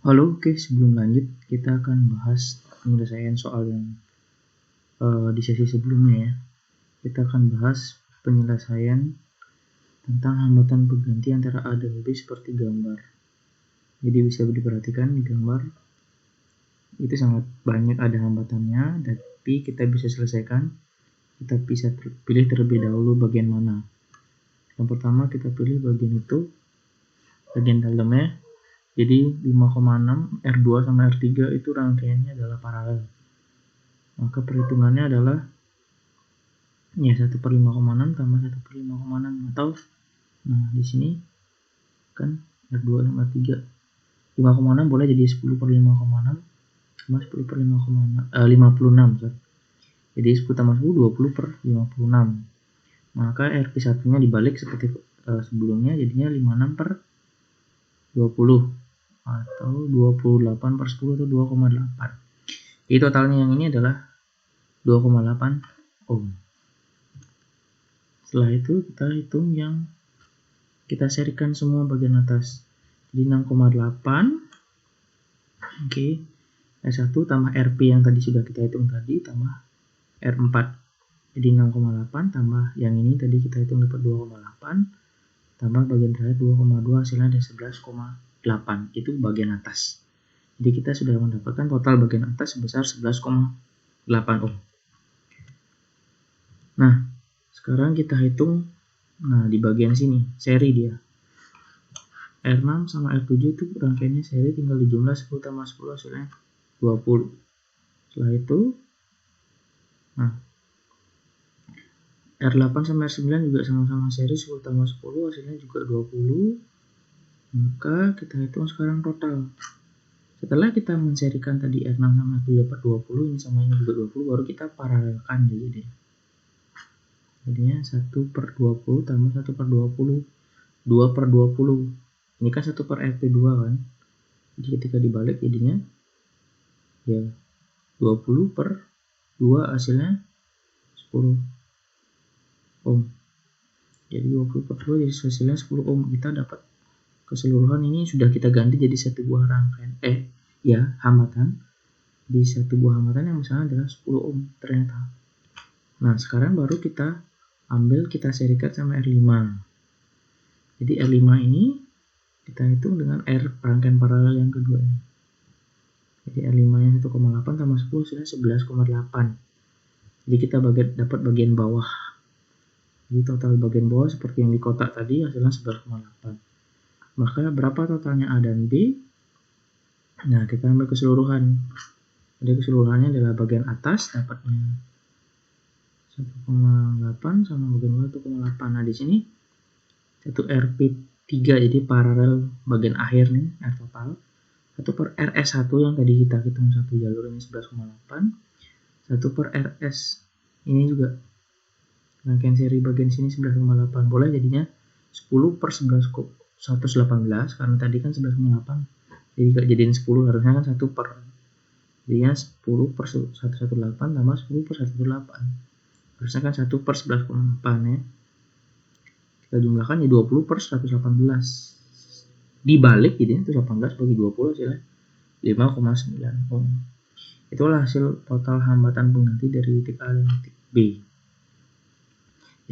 Halo, oke, sebelum lanjut kita akan bahas penyelesaian soal yang di sesi sebelumnya ya. Kita akan bahas penyelesaian tentang hambatan pengganti antara A dan B seperti gambar. Jadi bisa diperhatikan di gambar itu sangat banyak ada hambatannya, tapi kita bisa selesaikan. Kita bisa pilih terlebih dahulu bagian mana. Yang pertama kita pilih bagian itu, bagian dalamnya. Jadi 5,6 R2 sama R3 itu rangkaiannya adalah paralel. Maka perhitungannya adalah ya 1/5,6 tambah 1/5,6 atau nah di sini kan R2 sama R3 5,6 boleh jadi 10/5,6 tambah 10/5,6 56 sorry. Jadi 10 tambah 10 20/56. Maka RP1 nya dibalik seperti sebelumnya, jadinya 56/20 atau 28/10 atau 2,8. Jadi totalnya yang ini adalah 2,8 ohm. Setelah itu kita hitung yang kita serikan semua bagian atas. Jadi 6,8 oke, R1 tambah RP yang tadi sudah kita hitung tadi tambah R4. Jadi 6,8 tambah yang ini tadi kita hitung dapat 2,8 tambah bagian terakhir 2,2 hasilnya ada 11,8. Itu bagian atas. Jadi kita sudah mendapatkan total bagian atas sebesar 11,8 ohm. Nah, sekarang kita hitung di bagian sini seri dia. R6 sama R7 itu rangkaiannya seri, tinggal dijumlah 10 tambah 10 hasilnya 20. Setelah itu R8 sama R9 juga sama-sama seri, 10 tambah 10 hasilnya juga 20. Maka kita hitung sekarang total. Setelah kita menserikan tadi R6 sama R7 dapat 20, ini sama ini juga 20, baru kita paralelkan jadi deh. Jadinya 1/20 tambah 1/20 2/20. Ini kan 1/RP2 kan. Jadi ketika dibalik jadinya ya 20/2 hasilnya 10 ohm. Jadi 20/2 jadi hasilnya 10 ohm. Kita dapat keseluruhan ini sudah kita ganti jadi satu buah rangkaian hambatan. Di satu buah hambatan yang misalnya adalah 10 ohm ternyata. Nah, sekarang baru kita kita serikan sama R5. Jadi R5 ini kita hitung dengan R rangkaian paralel yang kedua ini. Jadi R5 nya 1,8 tambah 10 hasilnya 11,8. Jadi kita dapat bagian bawah. Jadi total bagian bawah seperti yang di kotak tadi hasilnya 11,8. Maka berapa totalnya A dan B? Nah, kita ambil keseluruhan. Jadi keseluruhannya adalah bagian atas dapatnya 1,8 sama bagian bawah 1,8. Nah, di sini 1RP3 jadi paralel bagian akhir nih, R total. 1/RS1 yang tadi kita hitung satu jalur ini 11,8. 1/RS ini juga rangkaian seri bagian sini 11,8. Boleh jadinya 10/11,118 karena tadi kan 11,8. Jadi kalau jadiin 10 harusnya kan 1 per. Jadinya 10/118 tambah 10/118. Harusnya kan 1/11,8 ya. Kita jumlahkan ya 20/118. Dibalik jadinya 118 bagi 20 hasilnya 5,9 ohm. Itulah hasil total hambatan pengganti dari titik A dan titik B.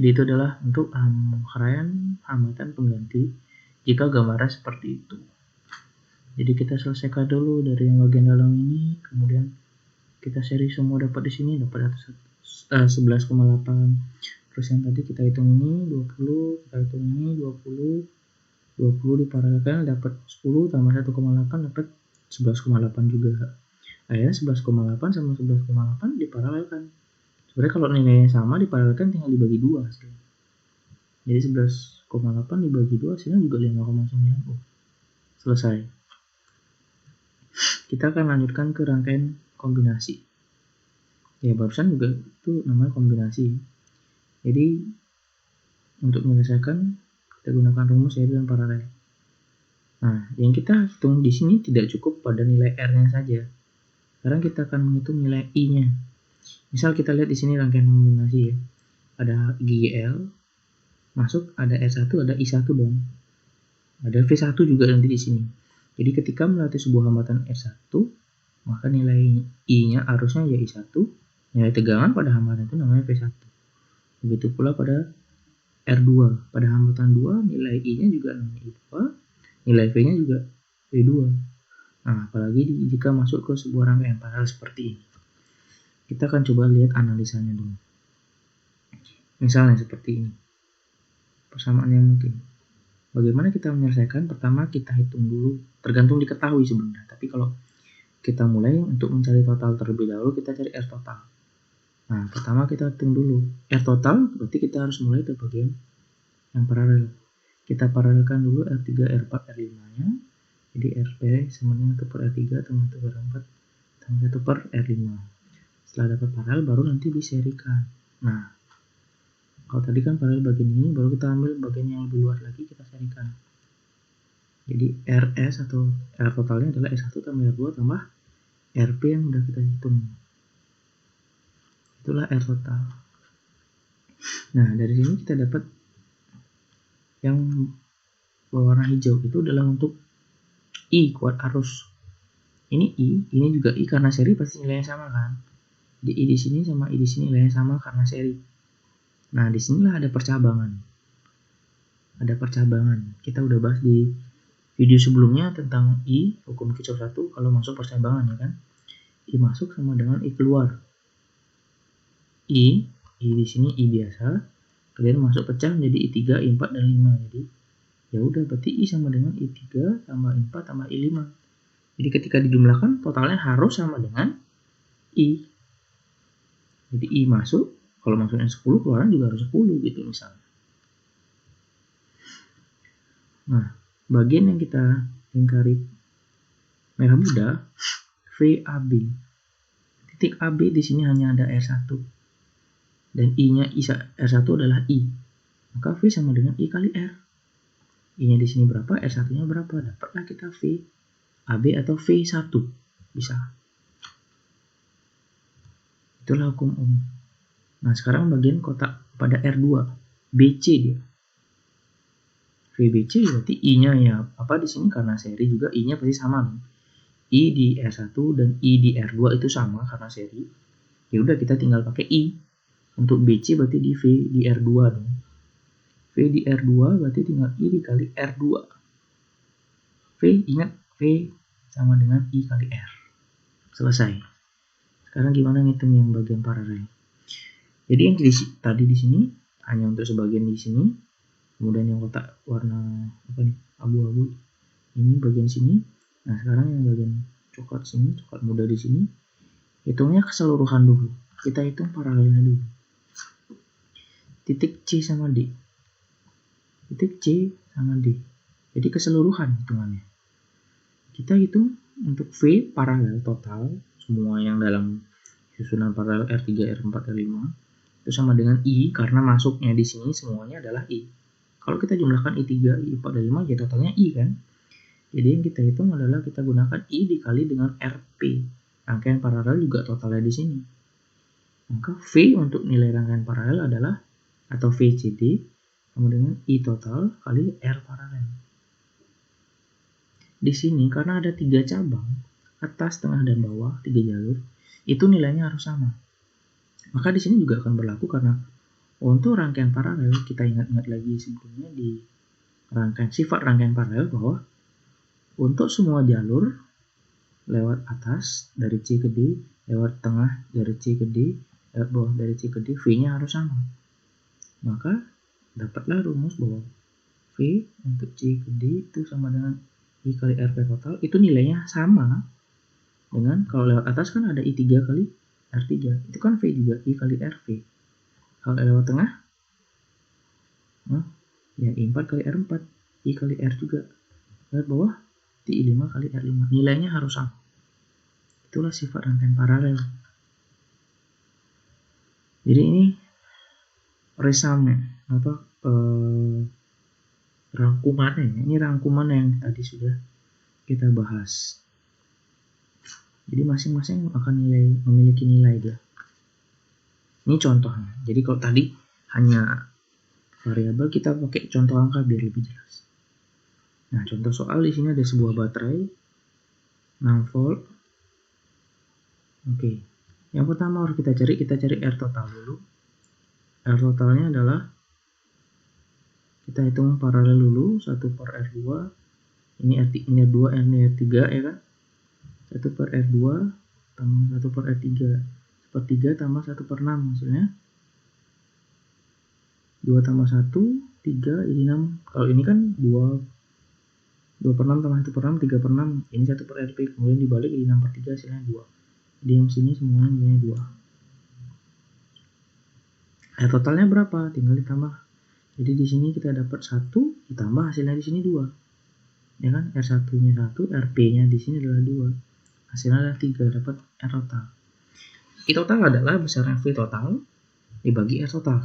Jadi itu adalah untuk rangkaian hambatan pengganti jika gambarnya seperti itu. Jadi kita selesaikan dulu dari yang bagian dalam ini, kemudian kita seri semua dapat di sini dapat 11,8. Terus yang tadi kita hitung ini 20, kita hitung ini 20 diparalelkan dapat 10 tambah 1,8 dapat 11,8 juga. Akhirnya 11,8 sama 11,8 diparalelkan. Sebenarnya kalau nilainya sama diparalelkan tinggal dibagi 2 hasilnya. Jadi 11,8 dibagi 2 hasilnya juga 5,9 ohm. Selesai. Kita akan lanjutkan ke rangkaian kombinasi. Ya barusan juga itu namanya kombinasi. Jadi untuk menyelesaikan kita gunakan rumus seri dan paralel. Nah, yang kita hitung di sini tidak cukup pada nilai R-nya saja. Sekarang kita akan menghitung nilai I-nya. Misal kita lihat di sini rangkaian kombinasi ya. Ada GL masuk, ada R1, ada I1 dong. Ada V1 juga nanti di sini. Jadi ketika melewati sebuah hambatan R1, maka nilai I-nya harusnya ya I1, nilai tegangan pada hambatan itu namanya P1. Begitu pula pada R2, pada hambatan 2 nilai I-nya juga namanya I2, nilai V-nya juga V2. Nah, apalagi jika masuk ke sebuah rangkaian paralel seperti ini. Kita akan coba lihat analisanya dulu. Misalnya seperti ini. Persamaannya mungkin. Bagaimana kita menyelesaikan? Pertama kita hitung dulu, tergantung diketahui sebenarnya. Tapi kalau kita mulai untuk mencari total terlebih dahulu, kita cari R total. Nah, pertama kita hitung dulu. R total berarti kita harus mulai dari bagian yang paralel. Kita paralelkan dulu R3, R4, R5-nya. Jadi RP sama dengan 1 per R3 tambah 1 per R4 tambah 1 per R5. Setelah dapat paralel baru nanti diserikan. Nah, kalau tadi kan paralel bagian ini, baru kita ambil bagian yang lebih luas lagi, kita serikan. Jadi RS atau R totalnya adalah S1 tambah R2 tambah RP yang sudah kita hitung. Itulah R total. Nah, dari sini kita dapat yang berwarna hijau itu adalah untuk I kuat arus. Ini I, ini juga I karena seri pasti nilainya sama kan? Jadi I di sini sama I di sini nilainya sama karena seri. Nah, disinilah ada percabangan. Ada percabangan. Kita udah bahas di video sebelumnya tentang I, hukum Kirchhoff 1 kalau masuk percabangan ya kan? I masuk sama dengan I keluar. I di sini I biasa, kemudian masuk pecah menjadi I3, I4 dan 5. Jadi ya udah berarti I sama dengan I3 tambah I4 tambah I5. Jadi ketika dijumlahkan totalnya harus sama dengan I. Jadi I masuk, kalau masuknya 10 keluaran juga harus 10 gitu misalnya. Nah, bagian yang kita lingkari merah muda VAB. Titik AB di sini hanya ada R1. Dan I-nya R1 adalah I. Maka V sama dengan I kali R. I-nya di sini berapa, R1-nya berapa? Dapatlah kita V AB atau V1. Bisa. Itulah hukum Ohm. Nah, sekarang bagian kotak pada R2. BC dia. VBC berarti I-nya ya apa di sini karena seri juga I-nya pasti sama nih. I di R1 dan I di R2 itu sama karena seri. Ya udah kita tinggal pakai I. Untuk BC berarti di V di R2 dong. V di R2 berarti tinggal I dikali R2. V, ingat V sama dengan I kali R. Selesai. Sekarang gimana ngitung yang bagian paralel? Jadi yang tadi di sini hanya untuk sebagian di sini. Kemudian yang kotak warna apa nih? Abu-abu. Ini bagian sini. Nah, sekarang yang bagian coklat sini, coklat muda di sini. Hitungnya keseluruhan dulu. Kita hitung paralelnya dulu. Titik C sama D. Titik C sama D. Jadi keseluruhan hitungannya. Kita hitung untuk V paralel total, semua yang dalam susunan paralel R3, R4, R5 itu sama dengan I karena masuknya di sini semuanya adalah I. Kalau kita jumlahkan I3, I4, dan 5 ya totalnya I kan. Jadi yang kita hitung adalah kita gunakan I dikali dengan RP. Rangkaian paralel juga totalnya di sini. Maka V untuk nilai rangkaian paralel adalah atau VCD sama dengan I total kali R paralel. Di sini karena ada 3 cabang, atas, tengah, dan bawah, 3 jalur, itu nilainya harus sama. Maka di sini juga akan berlaku karena untuk rangkaian paralel, kita ingat-ingat lagi sebelumnya di sifat rangkaian paralel bahwa untuk semua jalur lewat atas dari C ke D, lewat tengah dari C ke D, lewat bawah dari C ke D, V-nya harus sama. Maka dapatlah rumus bahwa V untuk C ke D itu sama dengan I kali RP total, itu nilainya sama dengan kalau lewat atas kan ada I3 kali R3, itu kan V juga I kali RV. Kalau lewat tengah, ya I4 kali R4, I kali R juga. Lewat bawah, I5 kali R5. Nilainya harus sama. Itulah sifat rangkaian paralel. Jadi ini resume, rangkumannya. Ini rangkuman yang tadi sudah kita bahas. Jadi masing-masing akan memiliki nilai dia. Ini contohnya. Jadi kalau tadi hanya variabel, kita pakai contoh angka biar lebih jelas. Nah, contoh soal di sini ada sebuah baterai 6 volt. Oke. Yang pertama harus kita cari R total dulu. R totalnya adalah kita hitung paralel dulu, 1 per R2. Ini R2, ini R3 ya kan? 1 per R2 tambah 1 per R3. 1/3 tambah 1 per 6 hasilnya. 2 tambah 1, 3, jadi 6. Kalau ini kan 2 per 6 tambah 1 per 6, 3 per 6. Ini 1 per RP, kemudian dibalik jadi 6 per 3 hasilnya 2. Jadi yang sini semuanya nilainya 2. R totalnya berapa? Tinggal ditambah. Jadi di sini kita dapat 1 ditambah hasilnya di sini 2. Ya kan? R1-nya 1, RP-nya di sini adalah 2. Hasilnya adalah 3, dapat R total. I total adalah besarnya V total dibagi R total.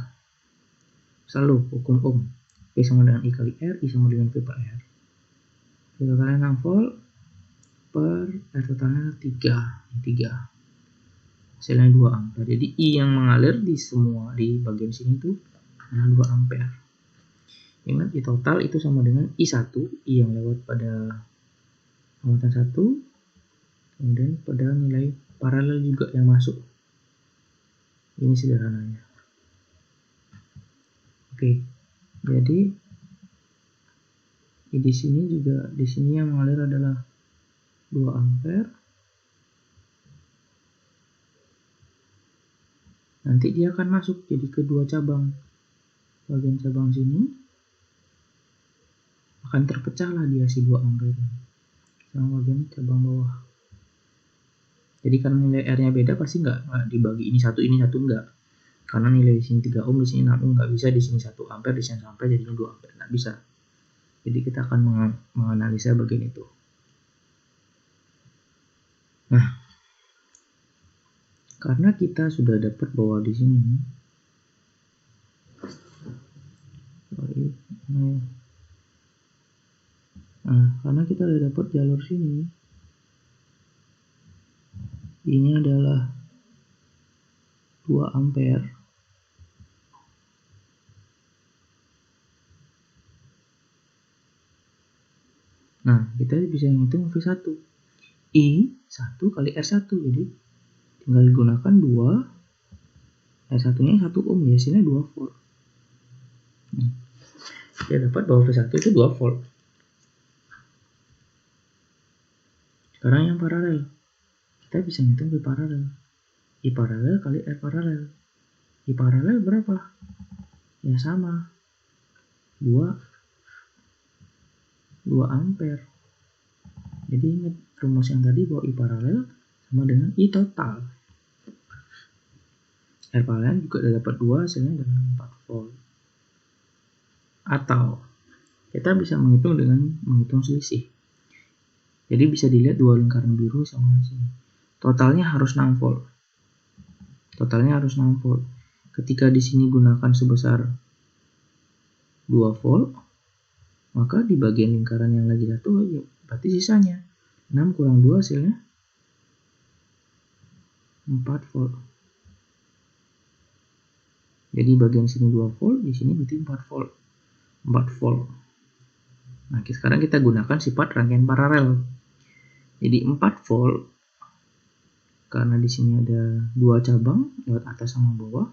Selalu hukum Ohm. V sama dengan I kali R, I sama dengan V per R. V totalnya 6 volt per R totalnya 3. Hasilnya 2 ampere. Jadi I yang mengalir di bagian sini itu adalah 2 ampere. Ingat, I total itu sama dengan I1, I yang lewat pada muatan 1, kemudian pada nilai paralel juga yang masuk. Ini sederhananya. Oke, jadi di sini yang mengalir adalah 2 ampere. Nanti dia akan masuk jadi kedua cabang. Bagian cabang sini akan terpecahlah dia si 2 ampere sama bagian cabang bawah. Jadi karena nilai R-nya beda pasti nggak dibagi ini satu enggak. Karena nilai di sini 3 ohm, di sini 6 ohm, nggak bisa di sini 1 ampere, di sini 1 ampere jadi 2 ampere, nggak bisa. Jadi kita akan menganalisa bagian itu. Nah, karena kita sudah dapat bahwa di sini karena kita sudah dapat jalur sini, ini adalah 2 ampere. Nah, kita bisa menghitung V1. I1 kali R1. Jadi tinggal digunakan 2. R1-nya 1 ohm, ya hasilnya 2 volt. Kita dapat bahwa V1 itu 2 volt. Sekarang yang paralel. Kita bisa menghitung V paralel. I paralel kali R paralel. I paralel berapa? Ya sama. 2 ampere. Jadi ingat rumus yang tadi bahwa I paralel sama dengan I total. R paralel juga udah dapat 2, hasilnya adalah 4 volt. Atau kita bisa menghitung dengan menghitung selisih. Jadi bisa dilihat dua lingkaran biru sama sini. Totalnya harus 6 volt. Ketika di sini gunakan sebesar 2 volt, maka di bagian lingkaran yang lagi satu ya berarti sisanya 6 kurang 2 hasilnya 4 volt. Jadi bagian sini 2 volt, di sini berarti 4 volt. Nah, sekarang kita gunakan sifat rangkaian paralel. Jadi 4 volt karena di sini ada 2 cabang lewat atas sama bawah.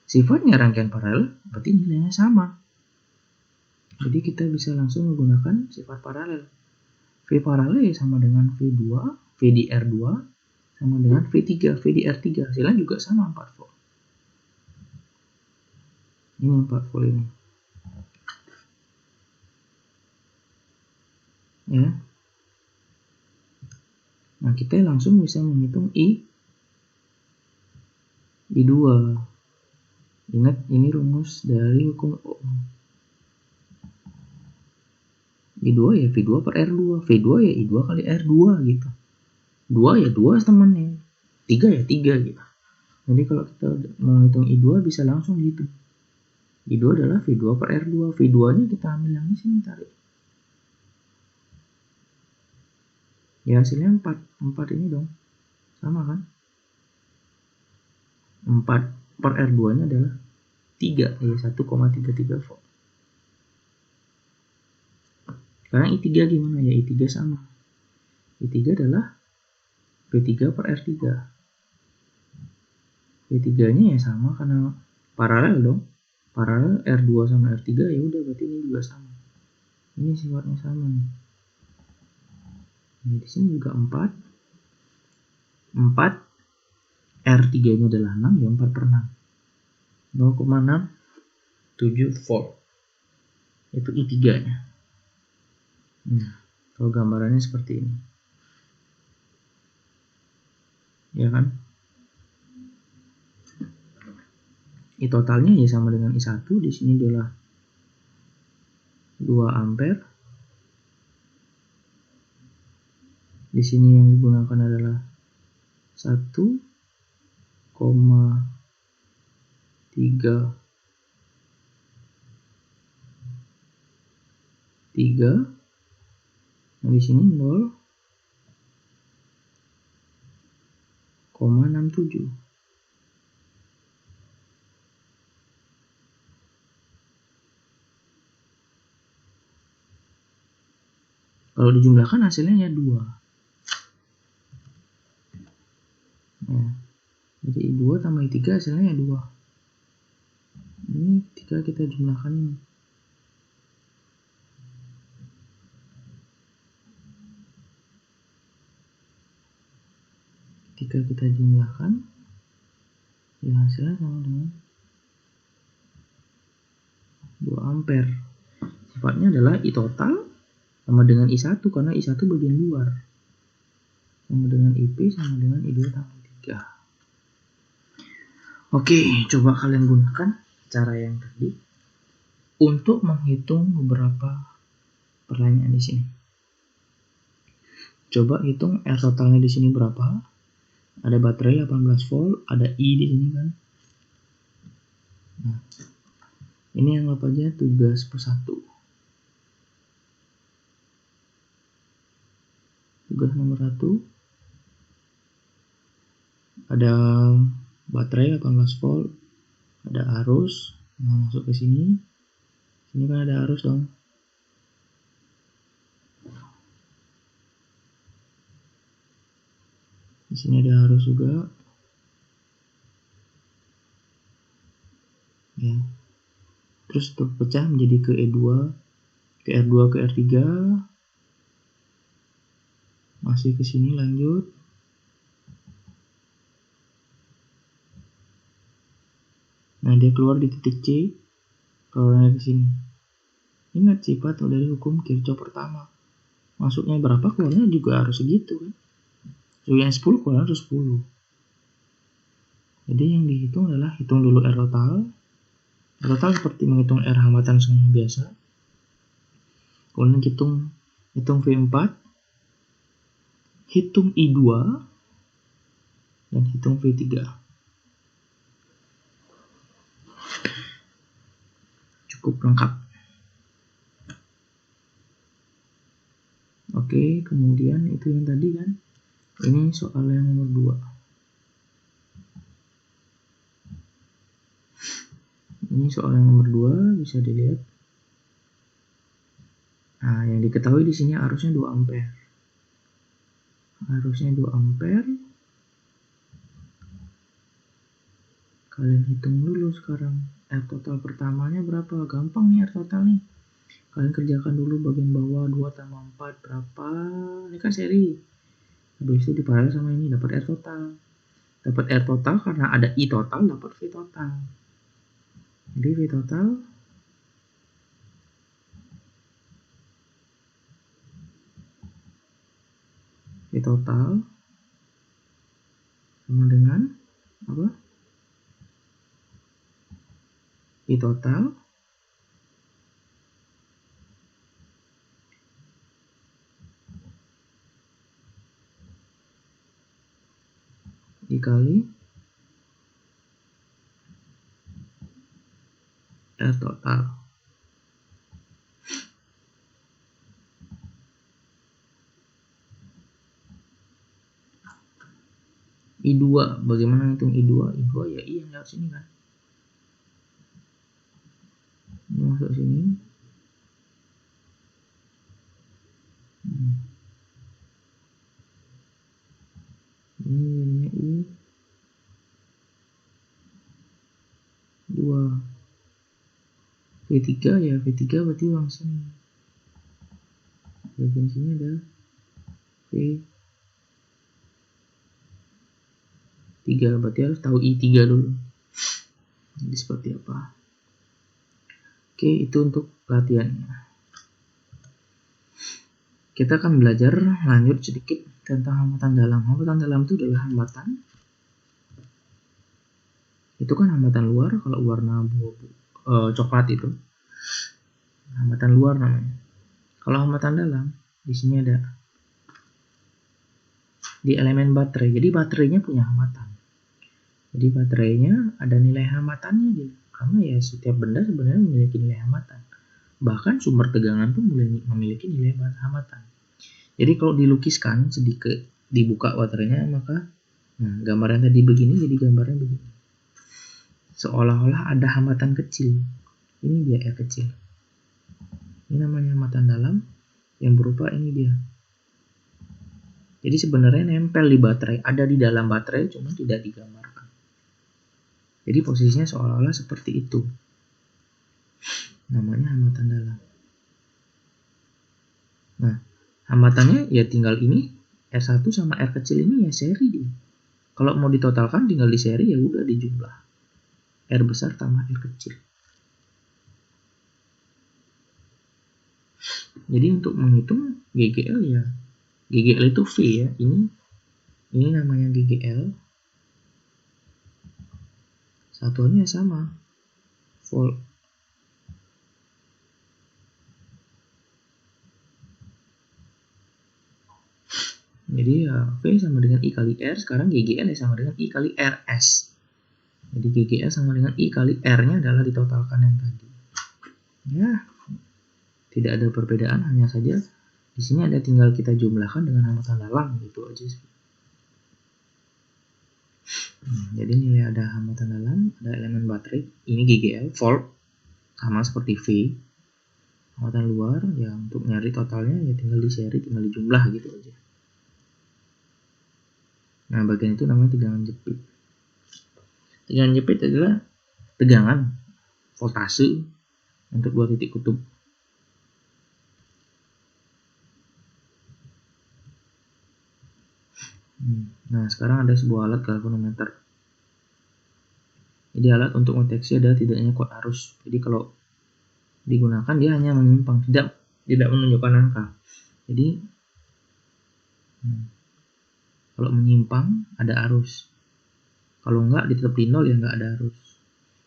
Sifatnya rangkaian paralel, berarti nilainya sama. Jadi kita bisa langsung menggunakan sifat paralel. V paralel sama dengan V2, V di R2 sama dengan V3, V di R3. Hasilnya juga sama 4 volt. Ini 4 volt ini. Ya. Nah, kita langsung bisa menghitung I2. Ingat, ini rumus dari hukum Ohm. I2 ya V2 per R2. V2 ya I2 kali R2 gitu. 2 ya 2 temannya. 3 ya 3 gitu. Jadi kalau kita menghitung I2 bisa langsung dihitung. I2 adalah V2 per R2. V2-nya kita ambil yang di sini, tarik. Ya hasilnya 4 ini dong. Sama kan? 4 per R2-nya adalah 3, ya 1,33 volt. Sekarang I3 gimana ya? I3 sama. I3 adalah V3 per R3. V3-nya ya sama karena paralel dong. Paralel R2 sama R3 ya udah berarti ini juga sama. Ini sifatnya sama nih. Nah, di sini juga 4. 4 R3-nya adalah 6 ya 4 per 6. 0,674 volt. Itu I3-nya. Nah, kalau gambarannya seperti ini. Ya kan? I totalnya ya sama dengan I1, di sini adalah 2 ampere. Di sini yang digunakan adalah 1,3. Nah, di sini 0,67. Kalau dijumlahkan hasilnya ya 2. Ya. Jadi I2 tambah I3 hasilnya ya 2. Ini 3 kita jumlahkan ini. Ketika kita jumlahkan, ya hasilnya sama dengan 2 ampere. Sifatnya adalah I total sama dengan I1 karena I1 bagian luar. Sama dengan IP sama dengan I2 tambah 3. Oke, coba kalian gunakan cara yang tadi untuk menghitung beberapa pertanyaan di sini. Coba hitung R totalnya di sini berapa? Ada baterai 18 volt, ada I di sini kan. Nah, ini anggap aja tugas per 1. Tugas nomor 1. Ada baterai 18 volt, ada arus mau masuk ke sini. Sini kan ada arus dong. Di sini ada arus juga. Ya. Terus terpecah menjadi ke E2, ke R2, ke R3. Masih ke sini lanjut. Nah, dia keluar di titik C. Keluarnya ke sini. Ingat sifat dari hukum Kirchhoff pertama. Masuknya berapa, keluarnya juga harus segitu kan. Yang 10 keluar harus 10. Jadi yang dihitung adalah hitung dulu R total. R total seperti menghitung R hambatan semua biasa. Kemudian hitung V4, hitung I2, dan hitung V3. Cukup lengkap. Oke, kemudian itu yang tadi kan. Ini soal yang nomor 2. Ini soal yang nomor 2 bisa dilihat. Nah, yang diketahui di sini arusnya 2 ampere. Arusnya 2 ampere. Kalian hitung dulu sekarang. R total pertamanya berapa? Gampang nih R total nih. Kalian kerjakan dulu bagian bawah 2 tambah 4 berapa? Ini kan seri. Habis itu diparalel sama ini dapat R total. Dapat R total karena ada I total dapat V total. Jadi V total sama dengan apa? I total dikali R total. I2, bagaimana hitung I2? I2 ya I yang lewat sini kan. Ini masuk sini. 2 V3 ya, V3 berarti uang sini, bagian sini ada V3, berarti harus tahu I3 dulu. Jadi seperti apa. Oke, itu untuk latihannya. Kita akan belajar lanjut sedikit tentang hambatan dalam. Hambatan dalam itu adalah hambatan. Itu kan hambatan luar, kalau warna coklat itu hambatan luar namanya. Kalau hambatan dalam, di sini ada di elemen baterai. Jadi baterainya punya hambatan. Jadi baterainya ada nilai hambatannya dia. Karena ya setiap benda sebenarnya memiliki nilai hambatan. Bahkan sumber tegangan pun memiliki nilai hambatan. Jadi kalau dilukiskan sedikit, dibuka baterainya, maka gambar yang tadi begini jadi gambarnya begini. Seolah-olah ada hambatan kecil. Ini dia R kecil. Ini namanya hambatan dalam yang berupa ini dia. Jadi sebenarnya nempel di baterai, ada di dalam baterai, cuma tidak digambarkan. Jadi posisinya seolah-olah seperti itu. Namanya hambatan dalam. Nah, hambatannya ya tinggal ini, R1 sama R kecil ini ya seri dia. Kalau mau ditotalkan tinggal di seri ya udah dijumlah. R besar tambah R kecil. Jadi untuk menghitung GGL ya, GGL itu V ya, ini namanya GGL. Satuannya sama, volt. Jadi ya V sama dengan I kali R, sekarang GGL ya sama dengan I kali RS. Jadi GGL sama dengan I kali R-nya adalah ditotalkan yang tadi. Ya, tidak ada perbedaan, hanya saja di sini ada tinggal kita jumlahkan dengan hambatan dalam gitu aja sih. Jadi nilai ada hambatan dalam, ada elemen baterai, ini GGL, volt, sama seperti V. Hambatan luar, ya untuk nyari totalnya ya tinggal di seri, tinggal dijumlah gitu aja. Nah, bagian itu namanya tegangan jepit. Tegangan jepit adalah tegangan voltase untuk dua titik kutub. Nah, sekarang ada sebuah alat galvanometer. Jadi alat untuk mendeteksi ada tidaknya kuat arus. Jadi kalau digunakan dia hanya menyimpang, tidak menunjukkan angka. Jadi kalau menyimpang ada arus. Kalau enggak tetap di nol ya enggak ada arus.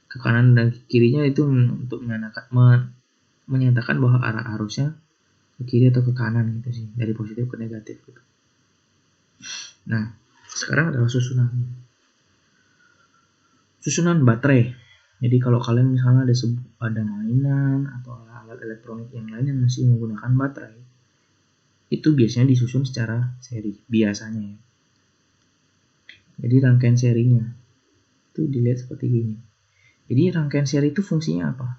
Ke kanan dan ke kirinya itu untuk menyatakan bahwa arah arusnya ke kiri atau ke kanan gitu sih, dari positif ke negatif gitu. Nah, sekarang adalah susunan baterai. Jadi kalau kalian misalnya ada mainan atau alat elektronik yang lain yang masih menggunakan baterai, itu biasanya disusun secara seri biasanya ya. Jadi rangkaian serinya itu dilihat seperti gini. Jadi rangkaian seri itu fungsinya apa?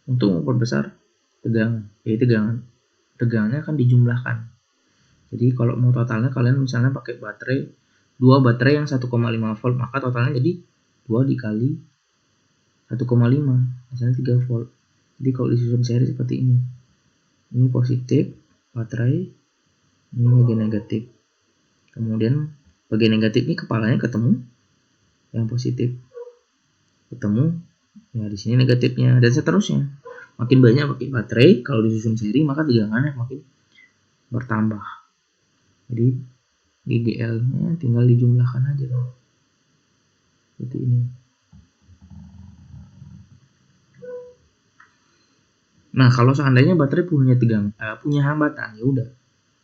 Untuk memperbesar tegangan. Jadi tegangannya akan dijumlahkan. Jadi kalau mau totalnya kalian misalnya pakai dua baterai yang 1,5 volt, maka totalnya jadi 2 dikali 1,5, misalnya 3 volt. Jadi kalau disusun seri seperti ini. Ini positif baterai, ini bagian negatif. Kemudian bagian negatif ini kepalanya ketemu yang positif. Ketemu ya di sini negatifnya dan seterusnya. Makin banyak pakai baterai kalau disusun seri maka tegangannya makin bertambah. Jadi GGL-nya tinggal dijumlahkan aja dong. Seperti ini. Nah, kalau seandainya baterai punya hambatan, ya udah.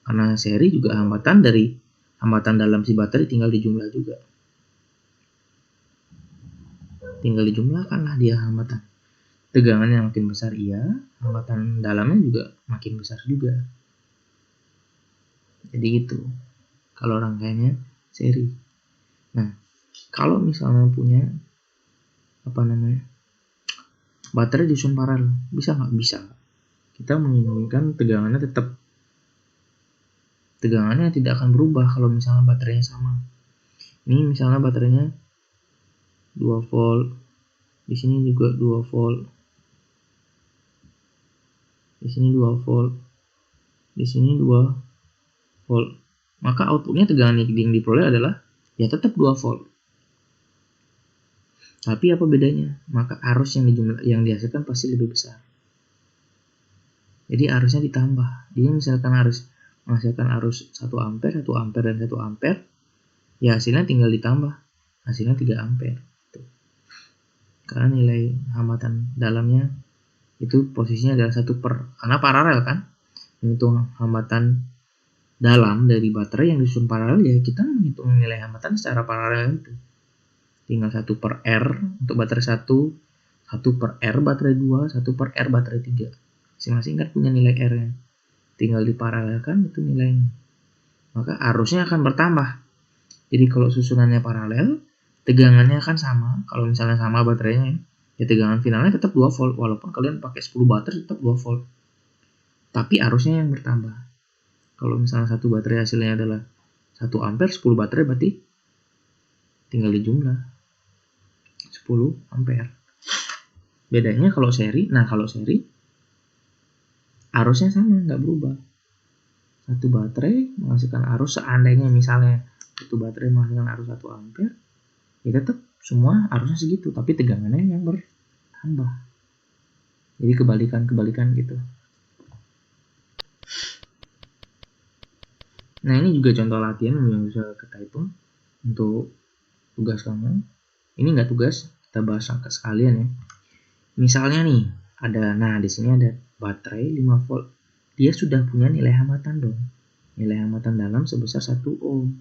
Karena seri juga hambatan dalam si baterai tinggal dijumlah juga. Tinggal dijumlahkan lah dia hambatan. Tegangannya makin besar iya, hambatan dalamnya juga makin besar juga. Jadi gitu. Kalau rangkaiannya seri. Nah, kalau misalnya punya baterai disusun paralel, bisa nggak? Bisa. Kita menginginkan tegangannya tidak akan berubah kalau misalnya baterainya sama. Ini misalnya baterainya 2 volt, Di sini juga 2 volt. Di sini 2 volt. Di sini 2 volt. Maka outputnya tegangan yang diperoleh adalah ya tetap 2 volt. Tapi apa bedanya? Maka arus yang dihasilkan pasti lebih besar. Jadi arusnya ditambah. Jadi misalkan harus menghasilkan arus 1 ampere, 1 ampere, dan 1 ampere, ya hasilnya tinggal ditambah. Hasilnya 3 ampere. Karena nilai hambatan dalamnya itu posisinya adalah 1 per. Karena paralel kan. Menghitung hambatan dalam dari baterai yang disusun paralel, ya kita menghitung nilai hambatan secara paralel itu. Tinggal 1 per R untuk baterai 1, 1 per R baterai 2, 1 per R baterai 3. Masing-masing kan punya nilai R-nya. Tinggal diparalelkan itu nilainya. Maka arusnya akan bertambah. Jadi kalau susunannya paralel, tegangannya akan sama. Kalau misalnya sama baterainya, ya tegangan finalnya tetap 2 volt. Walaupun kalian pakai 10 baterai tetap 2 volt. Tapi arusnya yang bertambah. Kalau misalnya satu baterai hasilnya adalah 1 ampere, 10 baterai berarti tinggal dijumlah 10 ampere. Bedanya kalau seri, kalau seri arusnya sama, nggak berubah. Satu baterai menghasilkan arus, seandainya misalnya satu baterai menghasilkan arus 1 ampere, ya tetap semua arusnya segitu, tapi tegangannya yang bertambah. Jadi kebalikan gitu. Nah, ini juga contoh latihan yang bisa kita hitung untuk tugas kamu. Ini nggak tugas, kita bahas sekalian ya. Misalnya nih, di sini ada baterai 5 volt. Dia sudah punya nilai hambatan dong. Nilai hambatan dalam sebesar 1 ohm.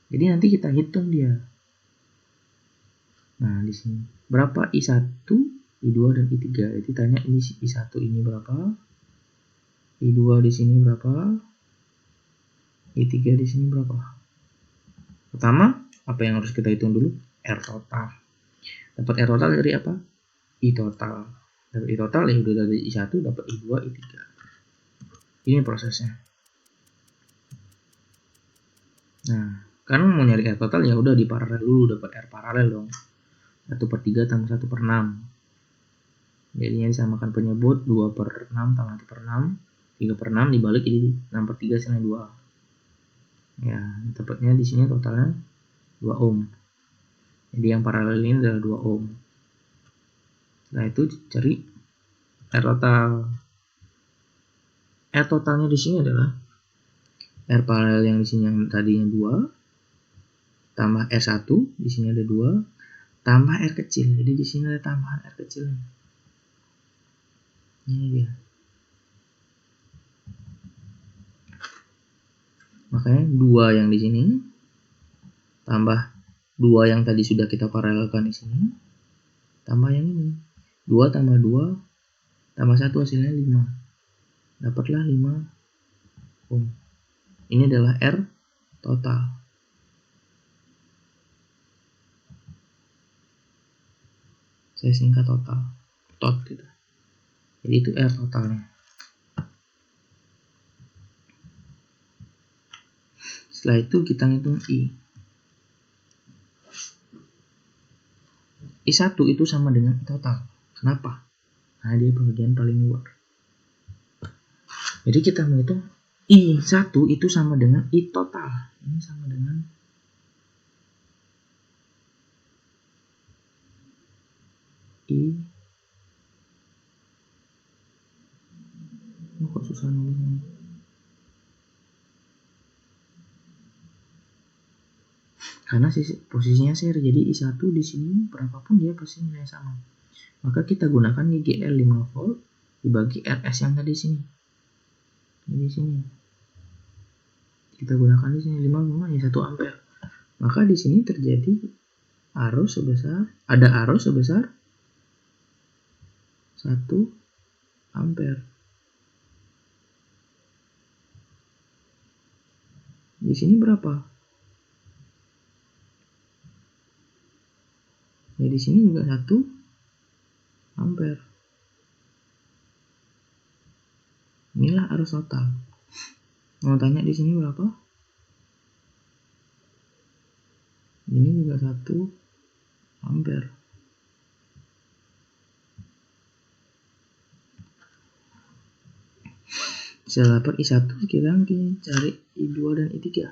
Jadi nanti kita hitung dia. Nah, di sini berapa I1, I2 dan I3. Jadi tanya ini I1 ini berapa? I2 di sini berapa? I3 di sini berapa? Pertama, apa yang harus kita hitung dulu? R total. Dapat R total dari apa? I total. Dapat I total ya udah dari I1 dapat I2, I3. Ini prosesnya. Nah, kan mau nyari R total ya udah diparalel dulu, dapat R paralel dong. 1/3 tambah 1/6. Jadinya disamakan penyebut 2/6 tambah 1/6. 3/6 dibalik jadi 6/3 sini 2. Ya, dapatnya di sini totalnya 2 ohm. Jadi yang paralel ini adalah 2 ohm. Nah, itu cari R total. R totalnya di sini adalah R paralel yang di sini yang tadinya 2 tambah R1, di sini ada 2 tambah R kecil. Jadi di sini ada tambahan R kecil. Ini dia. Makanya 2 yang di sini tambah 2 yang tadi sudah kita paralelkan di sini tambah yang ini. 2 tambah 2 tambah 1 hasilnya 5. Dapatlah 5 ohm. Ini adalah R total. Saya singkat total. Tot gitu. Jadi itu R totalnya. Setelah itu kita ngitung I. I1 itu sama dengan I total. Kenapa? Nah, dia bagian paling luar. Jadi kita menghitung I1 itu sama dengan I total. Ini sama dengan I. Kok susah nulisnya? Karena posisinya seri, jadi I1 di sini berapapun dia pasti nilai sama. Maka kita gunakan YGL 5 volt dibagi RS yang tadi sini. Jadi sini. Kita gunakan di sini 5 ya 1 ampere. Maka di sini terjadi arus sebesar 1 ampere. Di sini berapa? Ya di sini juga 1 ampere. Inilah arus total. Mau tanya di sini berapa? Ini juga 1 ampere. Setelah dapat I1, sekarang kita cari I2 dan I3.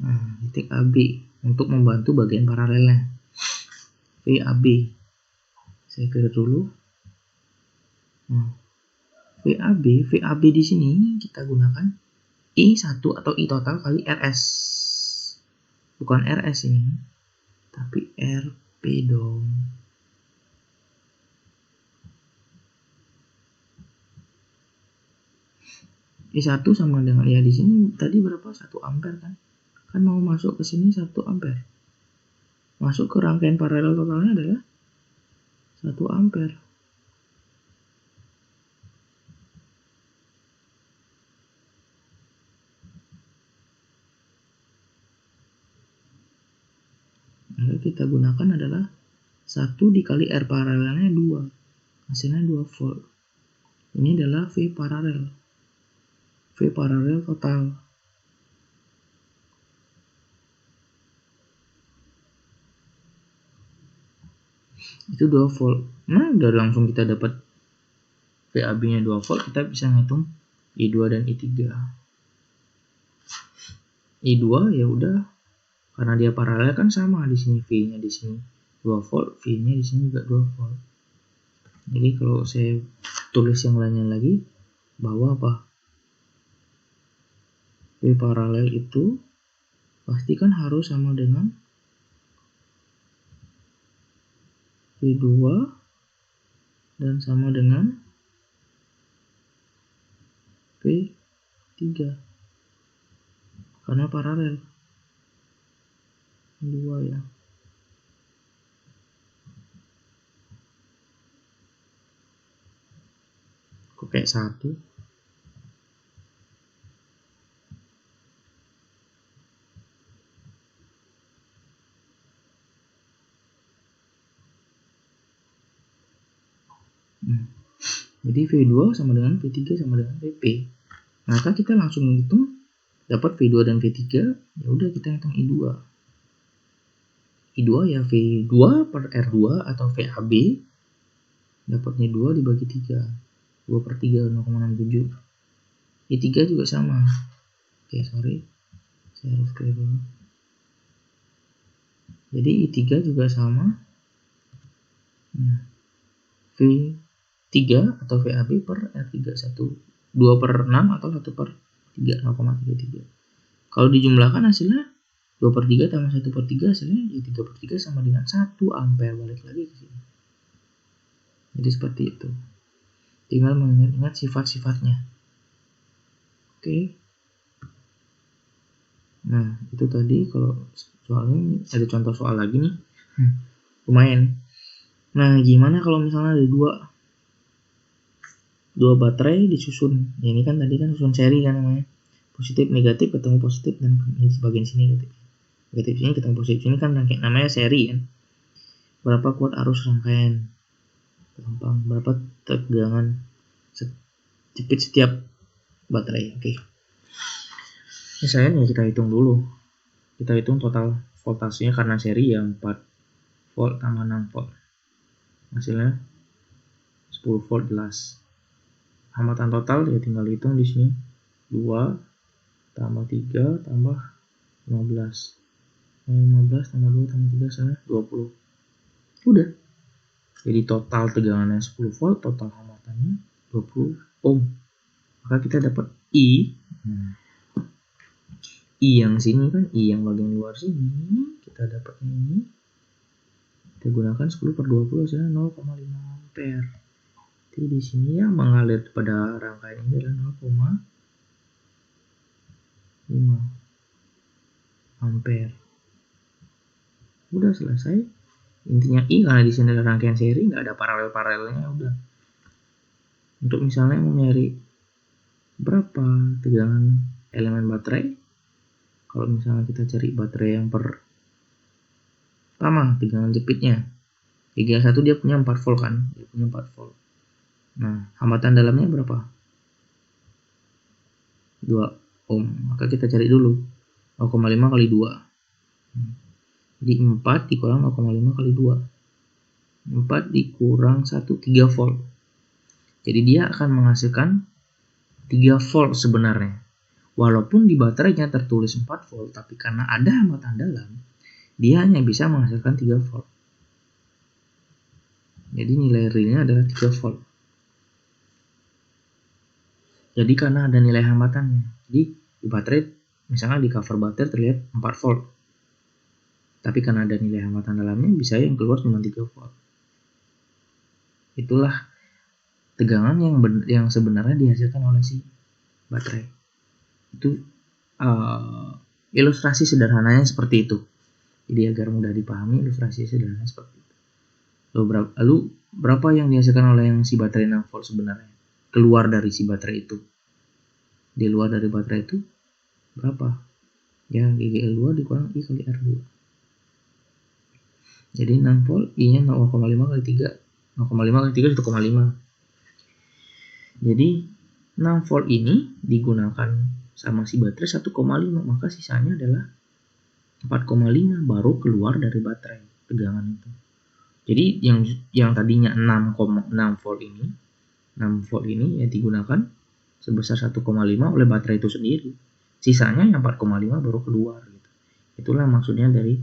Nah, titik AB untuk membantu bagian paralelnya. VAB. Saya clear dulu. Nah, VAB di sini kita gunakan I1 atau I total kali RS. Bukan RS ini, tapi RP dong. I1 sama dengan ya di sini tadi berapa? 1 ampere kan? Kan mau masuk ke sini 1 ampere. Masuk ke rangkaian paralel totalnya adalah 1 ampere. Maka kita gunakan adalah 1 dikali R paralelnya 2. Hasilnya 2 volt. Ini adalah V paralel. V paralel total. Itu 2 volt. Nah, dari langsung kita dapat VAB-nya 2 volt, kita bisa ngitung I2 dan I3. I2 ya udah, karena dia paralel kan sama di sini V-nya di sini 2 volt, V-nya di sini juga 2 volt. Jadi kalau saya tulis yang lainnya lagi, bahwa apa? V paralel itu pasti kan harus sama dengan V2 dan sama dengan V3 karena paralel 2 ya. Kok kayak 1? Jadi V2 sama dengan V3 sama dengan Vp. Maka kita langsung hitung dapat V2 dan V3, ya udah kita hitung I2. I2 ya V2 per R2 atau VAB dapatnya 2 dibagi 3. 2 per 3 0,67. I3 juga sama. Oke, sorry. Saya harus clear dulu. Jadi I3 juga sama. V3 atau VAB per R3 2 per 6 atau 1 per 3 0,33. Kalau dijumlahkan hasilnya 2 per 3 tambah 1 per 3 hasilnya ya 3 per 3 sama dengan 1 ampere. Balik lagi ke sini. Jadi seperti itu. Tinggal mengingat sifat-sifatnya. Oke. Nah, itu tadi kalau soalnya ada contoh soal lagi nih. Lumayan. Nah, gimana kalau misalnya ada dua baterai disusun? Ya, ini kan tadi kan susun seri kan namanya. Positif negatif ketemu positif dan bagian sini negatif. Negatif sini ketemu positif sini kan namanya seri kan. Berapa kuat arus rangkaian? Gampang. Berapa tegangan jepit setiap baterai? Oke. Misalnya ya kita hitung dulu. Kita hitung total voltasenya karena seri ya 4 volt tambah 6 volt. Hasilnya 10 volt jelas. Hambatan total ya tinggal hitung di sini. 2 tambah 3 tambah 15. 15 tambah 2 tambah 3 sama 20. Udah. Jadi total tegangannya 10 volt, total hambatannya 20 ohm. Maka kita dapat I. I yang sini kan, I yang bagian luar sini, kita dapatnya ini. Kita gunakan 10 per 20 hasilnya 0,5 ampere. Jadi di sini yang mengalir pada rangkaian ini adalah 0,5 ampere. Udah selesai. Intinya I karena di sini ada rangkaian seri, nggak ada paralel-paralelnya, udah. Untuk misalnya mau nyari berapa tegangan elemen baterai, kalau misalnya kita cari baterai yang pertama tegangan jepitnya 31, dia punya 4 volt kan, dia punya 4 volt. Nah, hambatan dalamnya berapa? 2 ohm. Maka kita cari dulu 0,5 kali 2. Jadi 4 dikurang 0,5 kali 2. 4 dikurang 1, 3 volt. Jadi dia akan menghasilkan 3 volt sebenarnya. Walaupun di baterainya tertulis 4 volt, tapi karena ada hambatan dalam, dia hanya bisa menghasilkan 3 volt. Jadi nilai realnya adalah 3 volt. Jadi karena ada nilai hambatannya. Jadi di baterai, misalnya di cover baterai terlihat 4 volt. Tapi karena ada nilai hambatan dalamnya, bisa yang keluar cuma 3 volt. Itulah tegangan yang sebenarnya dihasilkan oleh si baterai. Itu ilustrasi sederhananya seperti itu. Jadi agar mudah dipahami, ilustrasi sederhananya seperti itu. Lalu berapa yang dihasilkan oleh yang si baterai 6 volt sebenarnya? Keluar dari si baterai itu. Di luar dari baterai itu berapa? Ya, GGL2 dikurang I kali R2. Jadi 6 volt, I-nya 0,5 kali 3. 0,5 kali 3, 1,5. Jadi 6 volt ini digunakan sama si baterai 1,5, maka sisanya adalah 4,5 baru keluar dari baterai tegangan itu. Jadi yang tadinya 6 volt ini ya digunakan sebesar 1,5 oleh baterai itu sendiri. Sisanya yang 4,5 baru keluar gitu. Itulah maksudnya dari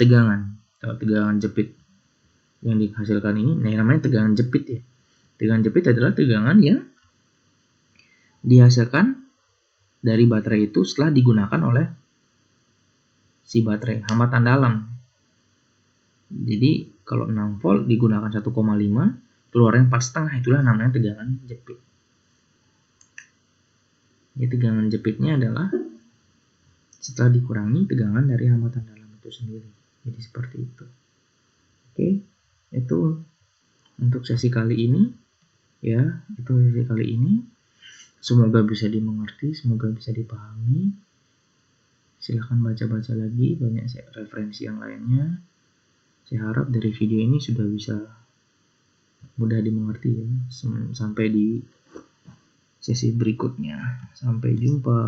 tegangan. Kalau tegangan jepit yang dihasilkan ini, nah namanya tegangan jepit ya. Tegangan jepit adalah tegangan yang dihasilkan dari baterai itu setelah digunakan oleh si baterai, hambatan dalam. Jadi kalau 6 volt digunakan 1,5, keluarnya 4,5, itulah namanya tegangan jepit. Jadi tegangan jepitnya adalah setelah dikurangi tegangan dari hambatan dalam itu sendiri. Jadi seperti itu. Oke, itu untuk sesi kali ini. Ya, itu sesi kali ini. Semoga bisa dimengerti, semoga bisa dipahami. Silahkan baca-baca lagi, banyak referensi yang lainnya. Saya harap dari video ini sudah bisa mudah dimengerti ya. Sampai di sesi berikutnya. Sampai jumpa.